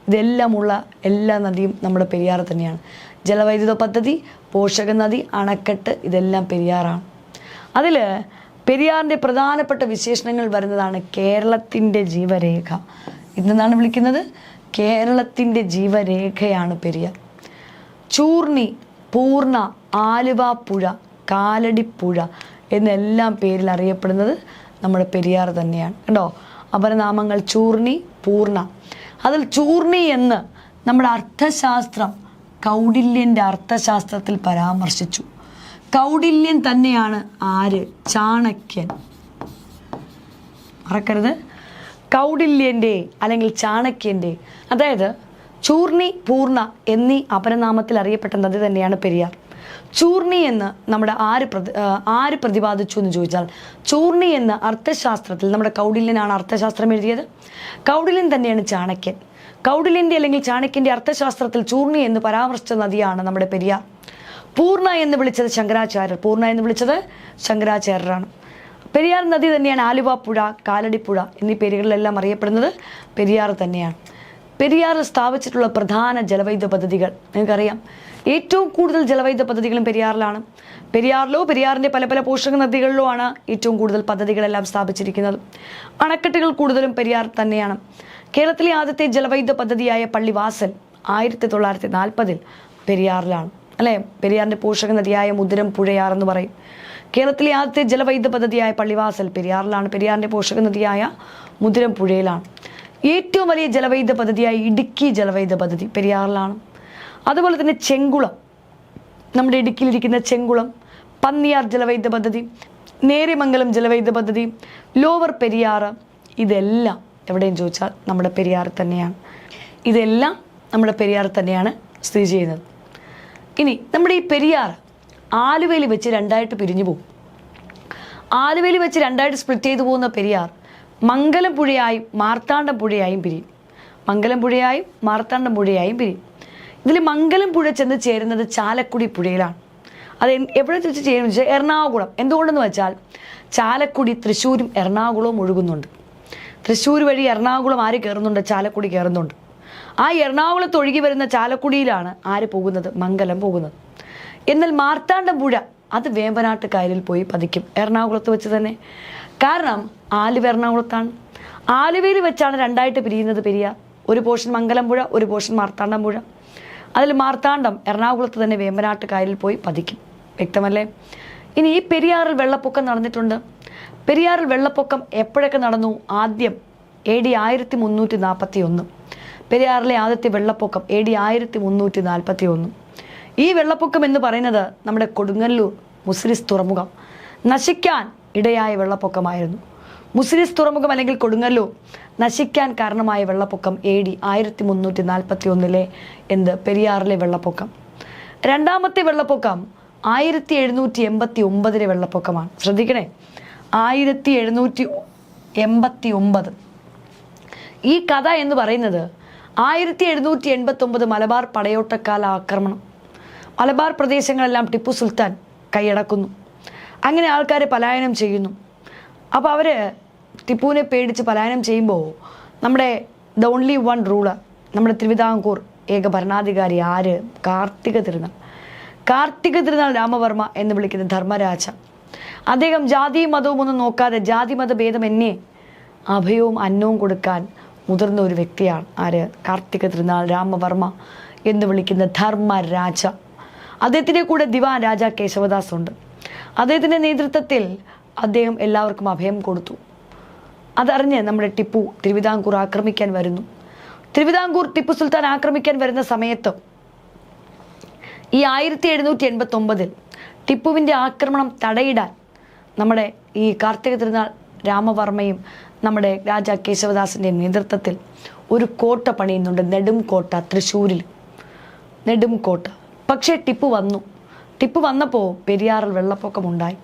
Speaker 1: ഇതെല്ലാമുള്ള എല്ലാ നദിയും നമ്മുടെ പെരിയാർ തന്നെയാണ്. ജലവൈദ്യുത പദ്ധതി, പോഷക നദി, അണക്കെട്ട് ഇതെല്ലാം പെരിയാറാണ്. അതിൽ പെരിയാറിൻ്റെ പ്രധാനപ്പെട്ട വിശേഷണങ്ങൾ വരുന്നതാണ് കേരളത്തിൻ്റെ ജീവരേഖ. ഇതെന്നാണ് വിളിക്കുന്നത്, കേരളത്തിൻ്റെ ജീവരേഖയാണ് പെരിയാർ. ചൂർണി, പൂർണ്ണ, ആലുവ പുഴ, കാലടിപ്പുഴ എന്നെല്ലാം പേരിൽ അറിയപ്പെടുന്നത് നമ്മുടെ പെരിയാർ തന്നെയാണ്. കണ്ടോ, അപരനാമങ്ങൾ ചൂർണി, പൂർണ്ണ. അതിൽ ചൂർണി എന്ന് നമ്മുടെ അർത്ഥശാസ്ത്രം കൗടില്യൻ്റെ അർത്ഥശാസ്ത്രത്തിൽ പരാമർശിച്ചു. കൗടില്യൻ തന്നെയാണ് ആര്? ചാണക്യൻ. മറക്കരുത്, കൗടില്യൻ്റെ അല്ലെങ്കിൽ ചാണക്യൻ്റെ. അതായത് ചൂർണി, പൂർണ്ണ എന്നീ അപരനാമത്തിൽ അറിയപ്പെട്ട നദി തന്നെയാണ് പെരിയാർ. ചൂർണി എന്ന് നമ്മുടെ ആര് പ്രതിപാദിച്ചു എന്ന് ചോദിച്ചാൽ, ചൂർണി എന്ന അർത്ഥശാസ്ത്രത്തിൽ നമ്മുടെ കൗടില്യനാണ് അർത്ഥശാസ്ത്രം എഴുതിയത്. കൗടില്യൻ തന്നെയാണ് ചാണക്യൻ. കൗടില്യൻ്റെ അല്ലെങ്കിൽ ചാണക്യൻ്റെ അർത്ഥശാസ്ത്രത്തിൽ ചൂർണി എന്ന് പരാമർശിച്ച നദിയാണ് നമ്മുടെ പെരിയാർ. പൂർണ്ണ എന്ന് വിളിച്ചത് ശങ്കരാചാര്യർ. പൂർണ്ണ എന്ന് വിളിച്ചത് ശങ്കരാചാര്യരാണ്. പെരിയാർ നദി തന്നെയാണ് ആലുവ പുഴ, കാലടിപ്പുഴ എന്നീ പേരുകളിലെല്ലാം അറിയപ്പെടുന്നത് പെരിയാർ തന്നെയാണ്. പെരിയാറിൽ സ്ഥാപിച്ചിട്ടുള്ള പ്രധാന ജലവൈദ്യുത പദ്ധതികൾ നിങ്ങൾക്കറിയാം. ഏറ്റവും കൂടുതൽ ജലവൈദ്യുത പദ്ധതികളും പെരിയാറിലാണ്. പെരിയാറിലോ പെരിയാറിൻ്റെ പല പല പോഷക നദികളിലോ ആണ് ഏറ്റവും കൂടുതൽ പദ്ധതികളെല്ലാം സ്ഥാപിച്ചിരിക്കുന്നത്. അണക്കെട്ടുകൾ കൂടുതലും പെരിയാർ തന്നെയാണ്. കേരളത്തിലെ ആദ്യത്തെ ജലവൈദ്യുത പദ്ധതിയായ പള്ളിവാസൽ 1940 പെരിയാറിലാണ് അല്ലേ. പെരിയാറിൻ്റെ പോഷക നദിയായ മുതിരം പുഴയാർ എന്ന് പറയും. കേരളത്തിലെ ആദ്യത്തെ ജലവൈദ്യുത പദ്ധതിയായ പള്ളിവാസൽ പെരിയാറിലാണ്. പെരിയാറിൻ്റെ പോഷക നദിയായ മുതിരം പുഴയിലാണ്. ഏറ്റവും വലിയ ജലവൈദ്യുത പദ്ധതിയായ ഇടുക്കി ജലവൈദ്യുത പദ്ധതി പെരിയാറിലാണ്. അതുപോലെ തന്നെ ചെങ്കുളം, നമ്മുടെ ഇടുക്കിയിലിരിക്കുന്ന ചെങ്കുളം, പന്നിയാർ ജലവൈദ്യുത പദ്ധതി, നേര്യമംഗലം ജലവൈദ്യുത പദ്ധതി, ലോവർ പെരിയാർ ഇതെല്ലാം എവിടെയും ചോദിച്ചാൽ നമ്മുടെ പെരിയാർ തന്നെയാണ്. ഇതെല്ലാം നമ്മുടെ പെരിയാർ തന്നെയാണ് സ്ഥിതി ചെയ്യുന്നത്. ഇനി നമ്മുടെ ഈ പെരിയാർ ആലുവയിൽ വെച്ച് രണ്ടായിട്ട് പിരിഞ്ഞു പോകും. ആലുവയിൽ വെച്ച് രണ്ടായിട്ട് സ്പ്ലിറ്റ് ചെയ്തു പോകുന്ന പെരിയാർ മംഗലം പുഴയായും മാർത്താണ്ഡം പുഴയായും പിരിയും. മംഗലം പുഴയായും മാർത്താണ്ഡം പുഴയായും പിരിയും. ഇതിൽ മംഗലം പുഴ ചെന്ന് ചേരുന്നത് ചാലക്കുടി പുഴയിലാണ്. അത് എവിടെ വെച്ച് ചേരുന്നത് വെച്ചാൽ എറണാകുളം. എന്തുകൊണ്ടെന്ന് വെച്ചാൽ ചാലക്കുടി തൃശ്ശൂരും എറണാകുളവും ഒഴുകുന്നുണ്ട്. തൃശ്ശൂർ വഴി എറണാകുളം ആര് കയറുന്നുണ്ട്? ചാലക്കുടി കയറുന്നുണ്ട്. ആ എറണാകുളത്ത് ഒഴുകി വരുന്ന ചാലക്കുടിയിലാണ് ആര് പോകുന്നത്? മംഗലം പോകുന്നത്. എന്നാൽ മാർത്താണ്ഡം പുഴ അത് വേമ്പനാട്ട് കായലിൽ പോയി പതിക്കും, എറണാകുളത്ത് വെച്ച് തന്നെ. കാരണം ആലുവ എറണാകുളത്താണ്. ആലുവയിൽ വെച്ചാണ് രണ്ടായിട്ട് പിരിയുന്നത് പെരിയാർ. ഒരു പോർഷൻ മംഗലം പുഴ, ഒരു പോർഷൻ മാർത്താണ്ഡം പുഴ. അതിൽ മാർത്താണ്ഡം എറണാകുളത്ത് തന്നെ വേമ്പനാട്ട് കായലിൽ പോയി പതിക്കും. വ്യക്തമല്ലേ? ഇനി ഈ പെരിയാറിൽ വെള്ളപ്പൊക്കം നടന്നിട്ടുണ്ട്. പെരിയാറിൽ വെള്ളപ്പൊക്കം എപ്പോഴൊക്കെ നടന്നു? ആദ്യം AD 1341. പെരിയാറിലെ ആദ്യത്തെ വെള്ളപ്പൊക്കം AD 1341. ഈ വെള്ളപ്പൊക്കം എന്ന് പറയുന്നത് നമ്മുടെ കൊടുങ്ങല്ലൂർ മുസിരിസ് തുറമുഖം നശിക്കാൻ ഇടയായ വെള്ളപ്പൊക്കമായിരുന്നു. മുസിരിസ് തുറമുഖം അല്ലെങ്കിൽ കൊടുങ്ങല്ലൂർ നശിക്കാൻ കാരണമായ വെള്ളപ്പൊക്കം AD 1341 എന്ത്? പെരിയാറിലെ വെള്ളപ്പൊക്കം. രണ്ടാമത്തെ വെള്ളപ്പൊക്കം 1789 വെള്ളപ്പൊക്കമാണ്. ശ്രദ്ധിക്കണേ, 1789. ഈ കഥ എന്ന് പറയുന്നത് 1789 മലബാർ പടയോട്ടക്കാല ആക്രമണം. മലബാർ പ്രദേശങ്ങളെല്ലാം ടിപ്പു സുൽത്താൻ കൈയടക്കുന്നു. അങ്ങനെ ആൾക്കാർ പലായനം ചെയ്യുന്നു. അപ്പോൾ അവർ ടിപ്പുവിനെ പേടിച്ച് പലായനം ചെയ്യുമ്പോൾ നമ്മുടെ ദ ഓൺലി വൺ റൂളർ, നമ്മുടെ തിരുവിതാംകൂർ ഏക ഭരണാധികാരി ആര്? കാർത്തിക തിരുനാൾ രാമവർമ്മ എന്ന് വിളിക്കുന്ന ധർമ്മരാജ. അദ്ദേഹം ജാതിയും മതവും ഒന്നും നോക്കാതെ ജാതി മത ഭേദമന്യേ അഭയവും അന്നവും കൊടുക്കാൻ മുതിർന്ന ഒരു വ്യക്തിയാണ് ആര്? കാർത്തിക തിരുനാൾ രാമവർമ്മ എന്ന് വിളിക്കുന്ന ധർമ്മരാജ. അദ്ദേഹത്തിൻ്റെ കൂടെ ദിവാൻ രാജ കേശവദാസ് ഉണ്ട്. അദ്ദേഹത്തിൻ്റെ നേതൃത്വത്തിൽ അദ്ദേഹം എല്ലാവർക്കും അഭയം കൊടുത്തു. അതറിഞ്ഞ് നമ്മുടെ ടിപ്പു തിരുവിതാംകൂർ ആക്രമിക്കാൻ വരുന്നു. തിരുവിതാംകൂർ ടിപ്പു സുൽത്താൻ ആക്രമിക്കാൻ വരുന്ന സമയത്ത് ഈ 1789 ടിപ്പുവിൻ്റെ ആക്രമണം തടയിടാൻ നമ്മുടെ ഈ കാർത്തിക തിരുനാൾ രാമവർമ്മയും നമ്മുടെ രാജ കേശവദാസിൻ്റെ നേതൃത്വത്തിൽ ഒരു കോട്ട പണിയുന്നുണ്ട്, നെടും കോട്ട തൃശ്ശൂരിൽ. നെടുംകോട്ട്. പക്ഷേ ടിപ്പു വന്നപ്പോൾ പെരിയാറിൽ വെള്ളപ്പൊക്കമുണ്ടായി.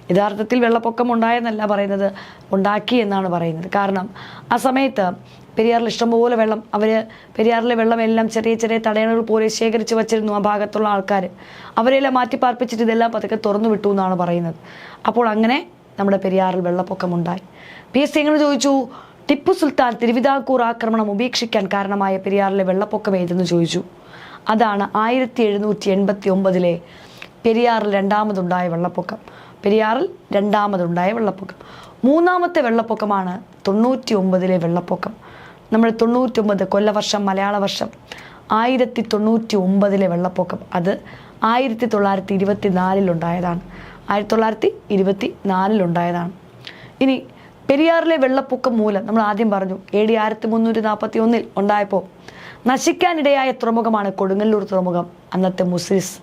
Speaker 1: യഥാർത്ഥത്തിൽ വെള്ളപ്പൊക്കം ഉണ്ടായെന്നല്ല പറയുന്നത്, ഉണ്ടാക്കി എന്നാണ് പറയുന്നത്. കാരണം ആ സമയത്ത് പെരിയാറിൽ ഇഷ്ടംപോലെ വെള്ളം, പെരിയാറിലെ വെള്ളമെല്ലാം ചെറിയ ചെറിയ തടയണകൾ പോലെ ശേഖരിച്ച് വച്ചിരുന്നു ആ ഭാഗത്തുള്ള ആൾക്കാർ. അവരെല്ലാം മാറ്റി പാർപ്പിച്ചിട്ട് ഇതെല്ലാം പതുക്കെ തുറന്നു വിട്ടു എന്നാണ് പറയുന്നത്. അപ്പോൾ അങ്ങനെ നമ്മുടെ പെരിയാറിൽ വെള്ളപ്പൊക്കമുണ്ടായി. PSC എങ്ങനെ ചോദിച്ചു, ടിപ്പു സുൽത്താൻ തിരുവിതാംകൂർ ആക്രമണം ഉപേക്ഷിക്കാൻ കാരണമായ പെരിയാറിലെ വെള്ളപ്പൊക്കം ഏതെന്ന് ചോദിച്ചു. അതാണ് 1789 പെരിയാറിൽ രണ്ടാമതുണ്ടായ വെള്ളപ്പൊക്കം. മൂന്നാമത്തെ വെള്ളപ്പൊക്കമാണ് 99 വെള്ളപ്പൊക്കം. നമ്മൾ 99 കൊല്ലവർഷം, മലയാള വർഷം 1099 വെള്ളപ്പൊക്കം. അത് 1924 ഉണ്ടായതാണ്. 1924 ഉണ്ടായതാണ്. ഇനി പെരിയാറിലെ വെള്ളപ്പൊക്കം മൂലം നമ്മൾ ആദ്യം പറഞ്ഞു AD 1341 ഉണ്ടായപ്പോൾ നശിക്കാനിടയായ തുറമുഖമാണ് കൊടുങ്ങല്ലൂർ തുറമുഖം, അന്നത്തെ മുസിരിസ്.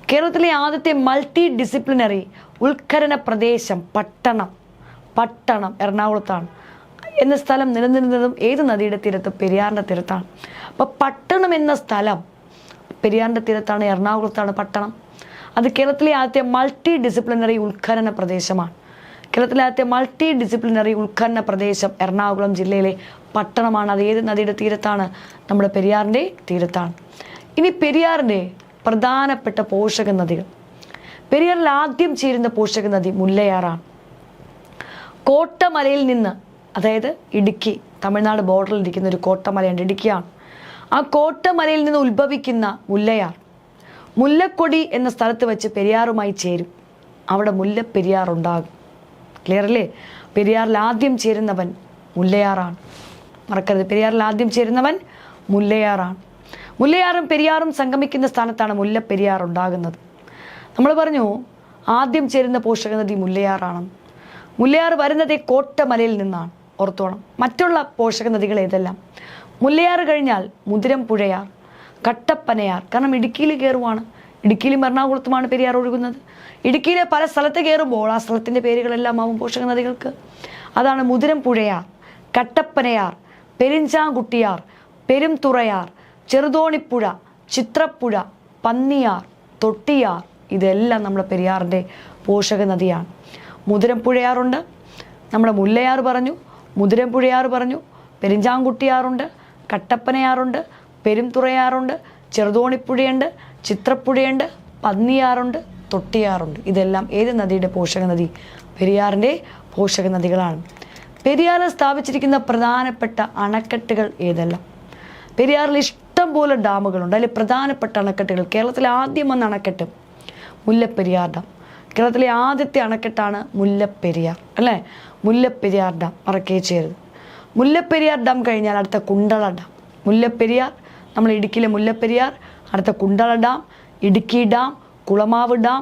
Speaker 1: കേരളത്തിലെ ആദ്യത്തെ മൾട്ടി ഡിസിപ്ലിനറി ഉൾഖനന പ്രദേശം പട്ടണം എറണാകുളത്താണ്. എന്ന സ്ഥലം നിലനിന്നിരുന്നതും ഏത് നദിയുടെ തീരത്ത്? പെരിയാറിൻ്റെ തീരത്താണ്. അപ്പോൾ പട്ടണം എന്ന സ്ഥലം പെരിയാറിൻ്റെ തീരത്താണ്, എറണാകുളത്താണ് പട്ടണം. അത് കേരളത്തിലെ ആദ്യത്തെ മൾട്ടി ഡിസിപ്ലിനറി ഉൾഖനന പ്രദേശമാണ്. കേരളത്തിലെ ആദ്യത്തെ മൾട്ടി ഡിസിപ്ലിനറി ഉൾഖനന പ്രദേശം എറണാകുളം ജില്ലയിലെ പട്ടണമാണ്. അത് ഏത് നദിയുടെ തീരത്താണ്? നമ്മുടെ പെരിയാറിൻ്റെ തീരത്താണ്. ഇനി പെരിയാറിൻ്റെ പ്രധാനപ്പെട്ട പോഷക നദികൾ. പെരിയാറിൽ ആദ്യം ചേരുന്ന പോഷക നദി മുല്ലയാറാണ്. കോട്ടമലയിൽ നിന്ന്, അതായത് ഇടുക്കി, തമിഴ്നാട് ബോർഡറിൽ ഇരിക്കുന്ന ഒരു കോട്ടമലയുണ്ട്, ഇടുക്കിയാണ്. ആ കോട്ടമലയിൽ നിന്ന് ഉത്ഭവിക്കുന്ന മുല്ലയാർ മുല്ലക്കൊടി എന്ന സ്ഥലത്ത് വെച്ച് പെരിയാറുമായി ചേരും. അവിടെ മുല്ലപ്പെരിയാർ ഉണ്ടാകും. ക്ലിയർ അല്ലേ? പെരിയാറിൽ ആദ്യം ചേരുന്നവൻ മുല്ലയാറാണ്. മറക്കരുത്, പെരിയാറിൽ ആദ്യം ചേരുന്നവൻ മുല്ലയാറാണ്. മുല്ലയാറും പെരിയാറും സംഗമിക്കുന്ന സ്ഥാനത്താണ് മുല്ലപ്പെരിയാർ ഉണ്ടാകുന്നത്. നമ്മൾ പറഞ്ഞു ആദ്യം ചേരുന്ന പോഷക നദി മുല്ലയാറാണ്. മുല്ലയാർ വരുന്നത് കോട്ടമലയിൽ നിന്നാണ്, ഓർത്തോണം. മറ്റുള്ള പോഷക നദികൾ ഏതെല്ലാം? മുല്ലയാർ കഴിഞ്ഞാൽ മുതിരംപുഴയാർ, കട്ടപ്പനയാർ. കാരണം ഇടുക്കിയിൽ കയറുവാണ്, ഇടുക്കിയിലും എറണാകുളത്തുമാണ് പെരിയാർ ഒഴുകുന്നത്. ഇടുക്കിയിലെ പല സ്ഥലത്ത് കയറുമ്പോൾ ആ സ്ഥലത്തിൻ്റെ പേരുകളെല്ലാം ആവും പോഷക നദികൾക്ക്. അതാണ് മുതിരംപുഴയാർ, കട്ടപ്പനയാർ, പെരിഞ്ചാംകുട്ടിയാർ, പെരുംതുറയാർ, ചെറുതോണിപ്പുഴ, ചിത്രപ്പുഴ, പന്നിയാർ, തൊട്ടിയാർ. ഇതെല്ലാം നമ്മുടെ പെരിയാറിൻ്റെ പോഷക നദിയാണ്. മുതിരംപുഴയാറുണ്ട്, നമ്മുടെ മുല്ലയാർ പറഞ്ഞു, മുതിരംപുഴയാർ പറഞ്ഞു, പെരിഞ്ചാംകുട്ടിയാറുണ്ട്, കട്ടപ്പനയാറുണ്ട്, പെരുംതുറയാറുണ്ട്, ചെറുതോണിപ്പുഴയുണ്ട്, ചിത്രപ്പുഴയുണ്ട്, പന്നിയാറുണ്ട്, തൊട്ടിയാറുണ്ട്. ഇതെല്ലാം ഏത് നദിയുടെ പോഷക നദി? പെരിയാറിൻ്റെ പോഷക നദികളാണ്. പെരിയാറിൽ സ്ഥാപിച്ചിരിക്കുന്ന പ്രധാനപ്പെട്ട അണക്കെട്ടുകൾ ഏതെല്ലാം? പെരിയാറിൽ ഇഷ്ടം പോലെ ഡാമുകളുണ്ട്. അതിൽ പ്രധാനപ്പെട്ട അണക്കെട്ടുകൾ, കേരളത്തിലെ ആദ്യം വന്ന അണക്കെട്ട് മുല്ലപ്പെരിയാർ ഡാം. കേരളത്തിലെ ആദ്യത്തെ അണക്കെട്ടാണ് മുല്ലപ്പെരിയാർ, അല്ലേ? മുല്ലപ്പെരിയാർ ഡാം മറക്കേ ചെയ്യരുത്. മുല്ലപ്പെരിയാർ ഡാം കഴിഞ്ഞാൽ അടുത്ത കുണ്ടള ഡാം. മുല്ലപ്പെരിയാർ, നമ്മൾ ഇടുക്കിയിലെ മുല്ലപ്പെരിയാർ, അടുത്ത Kundala dam, Idukki dam, Kulamavu dam,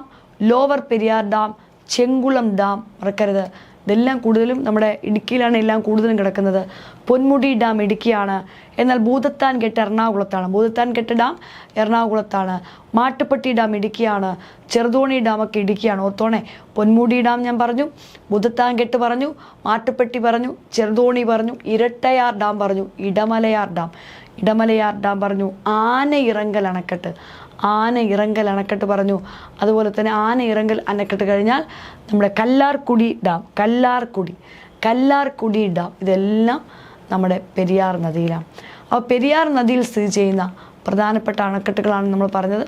Speaker 1: lower Periyar dam, Chenkulam dam മറക്കരുത്. ഇതെല്ലാം കൂടുതലും നമ്മുടെ ഇടുക്കിയിലാണ് എല്ലാം കൂടുതലും കിടക്കുന്നത്. പൊന്മുടി ഡാം ഇടുക്കിയാണ്. എന്നാൽ ഭൂതത്താൻ കെട്ട് എറണാകുളത്താണ്. ഭൂതത്താൻ കെട്ട് ഡാം എറണാകുളത്താണ്. മാട്ടുപ്പെട്ടി ഡാം ഇടുക്കിയാണ്. ചെറുതോണി ഡാമൊക്കെ ഇടുക്കിയാണ്. ഓർത്തോണേ, പൊന്മുടി ഡാം ഞാൻ പറഞ്ഞു, ഭൂതത്താൻ കെട്ട് പറഞ്ഞു, മാട്ടുപ്പെട്ടി പറഞ്ഞു, ചെറുതോണി പറഞ്ഞു, ഇരട്ടയാർ ഡാം പറഞ്ഞു, ഇടമലയാർ ഡാം പറഞ്ഞു, ആനയിറങ്കൽ അണക്കെട്ട് പറഞ്ഞു. അതുപോലെ തന്നെ ആനയിറങ്കൽ അണക്കെട്ട് കഴിഞ്ഞാൽ നമ്മുടെ കല്ലാർകുടി ഡാം, കല്ലാർകുടി ഡാം. ഇതെല്ലാം നമ്മുടെ പെരിയാർ നദിയിലാണ്. അപ്പോൾ പെരിയാർ നദിയിൽ സ്ഥിതി ചെയ്യുന്ന പ്രധാനപ്പെട്ട അണക്കെട്ടുകളാണ് നമ്മൾ പറഞ്ഞത്.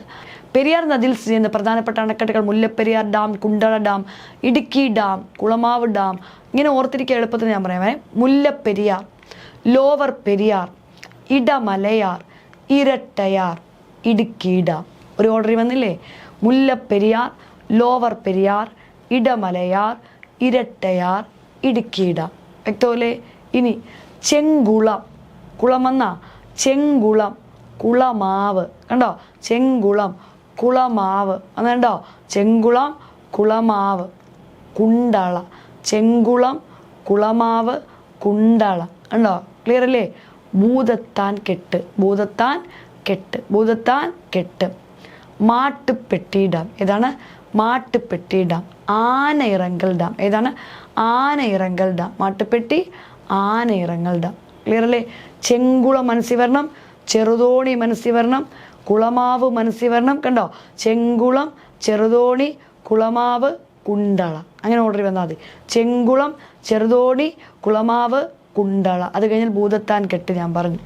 Speaker 1: പെരിയാർ നദിയിൽ സ്ഥിതി ചെയ്യുന്ന പ്രധാനപ്പെട്ട അണക്കെട്ടുകൾ Mullaperiyar dam, Kundala dam, Idukki dam, Kulamavu dam. ഇങ്ങനെ ഓർത്തിരിക്കുക എളുപ്പത്തിൽ ഞാൻ പറയാമേ. Mullaperiyar, lower Periyar, Idamalayar, Irattayar, Idukki dam. ഒരു ഓർഡറിൽ വന്നില്ലേ? Mullaperiyar, lower Periyar, Idamalayar, Irattayar, Idukki dam. വ്യക്തമല്ലേ? ഇനി ചെങ്കുളം, കുളം വന്ന ചെങ്കുളം, കുളമാവ്. കണ്ടോ? ചെങ്കുളം, കുളമാവ് അന്നുണ്ടോ? ചെങ്കുളം, കുളമാവ്, കുണ്ടള. ചെങ്കുളം, കുളമാവ്, കുണ്ടള. കണ്ടോ? ക്ലിയർ അല്ലേ? ഭൂതത്താൻ കെട്ട്, മാട്ടുപ്പെട്ടി ഡാം. ഏതാണ്? മാട്ടുപ്പെട്ടി ഡാം. ആനയിറങ്കൽ ഡാം. ഏതാണ്? Anayirangal dam. Mattupetty, Anayirangal dam. Clear അല്ലേ? ചെങ്കുളം മനസ്സിൽ വരണം, ചെറുതോണി മനസ്സിൽ വരണം, കുളമാവ് മനസ്സിൽ വരണം. കണ്ടോ, ചെങ്കുളം, ചെറുതോണി, കുളമാവ്, കുണ്ടള. അങ്ങനെ ഓർഡർ വന്നാൽ മതി. ചെങ്കുളം, ചെറുതോണി, കുളമാവ്, കുണ്ടള. അത് കഴിഞ്ഞാൽ ഭൂതത്താൻ കെട്ട് ഞാൻ പറഞ്ഞു.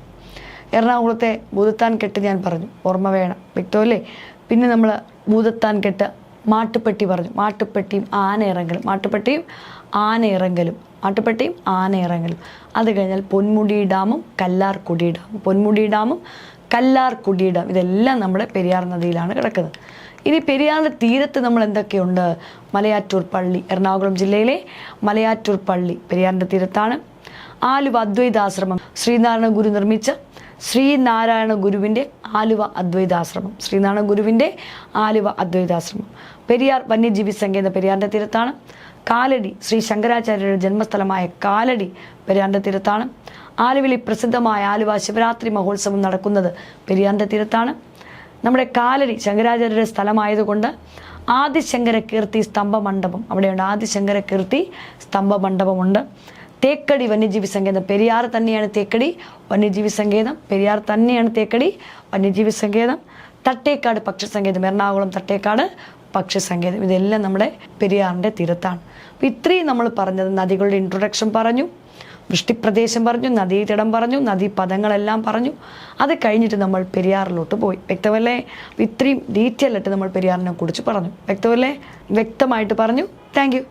Speaker 1: എറണാകുളത്തെ ഭൂതത്താൻ കെട്ട് ഞാൻ പറഞ്ഞു, ഓർമ്മ വേണം. വ്യക്തമല്ലേ? പിന്നെ നമ്മൾ ഭൂതത്താൻ കെട്ട്, മാട്ടുപ്പെട്ടി പറഞ്ഞു. മാട്ടുപ്പെട്ടിയും ആനയിറങ്ങലും, മാട്ടുപ്പെട്ടിയും ആനയിറങ്ങലും, മാട്ടുപ്പെട്ടിയും ആനയിറങ്ങലും. അത് കഴിഞ്ഞാൽ പൊന്മുടി ഡാമും കല്ലാർകുടി ഡാമും. പൊന്മുടി ഡാമും കല്ലാർകുടി ഡാം ഇതെല്ലാം നമ്മുടെ പെരിയാർ നദിയിലാണ് കിടക്കുന്നത്. ഇനി പെരിയാറിൻ്റെ തീരത്ത് നമ്മൾ എന്തൊക്കെയുണ്ട്? മലയാറ്റൂർ പള്ളി, എറണാകുളം ജില്ലയിലെ മലയാറ്റൂർ പള്ളി പെരിയാറിൻ്റെ തീരത്താണ്. ആലുവ അദ്വൈതാശ്രമം, ശ്രീനാരായണ ഗുരു നിർമ്മിച്ച ശ്രീനാരായണ ഗുരുവിൻ്റെ ആലുവ അദ്വൈതാശ്രമം, ശ്രീനാരായണ ഗുരുവിൻ്റെ ആലുവ അദ്വൈതാശ്രമം. പെരിയാർ വന്യജീവി സങ്കേതം പെരിയാറിൻ്റെ തീരത്താണ്. കാലടി, ശ്രീ ശങ്കരാചാര്യരുടെ ജന്മസ്ഥലമായ കാലടി പെരിയാറിൻ്റെ തീരത്താണ്. ആലുവയിൽ പ്രസിദ്ധമായ ആലുവ ശിവരാത്രി മഹോത്സവം നടക്കുന്നത് പെരിയാറിൻ്റെ തീരത്താണ്. നമ്മുടെ കാലടി ശങ്കരാചാര്യരുടെ സ്ഥലമായതുകൊണ്ട് ആദിശങ്കര കീർത്തി സ്തംഭ മണ്ഡപം അവിടെയുണ്ട്. ആദിശങ്കര കീർത്തി സ്തംഭ മണ്ഡപമുണ്ട്. തേക്കടി വന്യജീവി സങ്കേതം, പെരിയാർ തന്നെയാണ് തേക്കടി വന്യജീവി സങ്കേതം, പെരിയാർ തന്നെയാണ് തേക്കടി വന്യജീവി സങ്കേതം. തട്ടേക്കാട് പക്ഷി സങ്കേതം, എറണാകുളം തട്ടേക്കാട് പക്ഷി സങ്കേതം. ഇതെല്ലാം നമ്മുടെ പെരിയാറിൻ്റെ തീരത്താണ്. അപ്പോൾ ഇത്രയും നമ്മൾ പറഞ്ഞത് നദികളുടെ ഇൻട്രൊഡക്ഷൻ പറഞ്ഞു, വൃഷ്ടിപ്രദേശം പറഞ്ഞു, നദീതടം പറഞ്ഞു, നദീപദങ്ങളെല്ലാം പറഞ്ഞു. അത് കഴിഞ്ഞിട്ട് നമ്മൾ പെരിയാറിലോട്ട് പോയി. വ്യക്തമല്ലേ? ഇത്രയും ഡീറ്റെയിൽ ആയിട്ട് നമ്മൾ പെരിയാറിനെ കുറിച്ച് പറഞ്ഞു. വ്യക്തമല്ലേ? വ്യക്തമായിട്ട് പറഞ്ഞു. Thank you.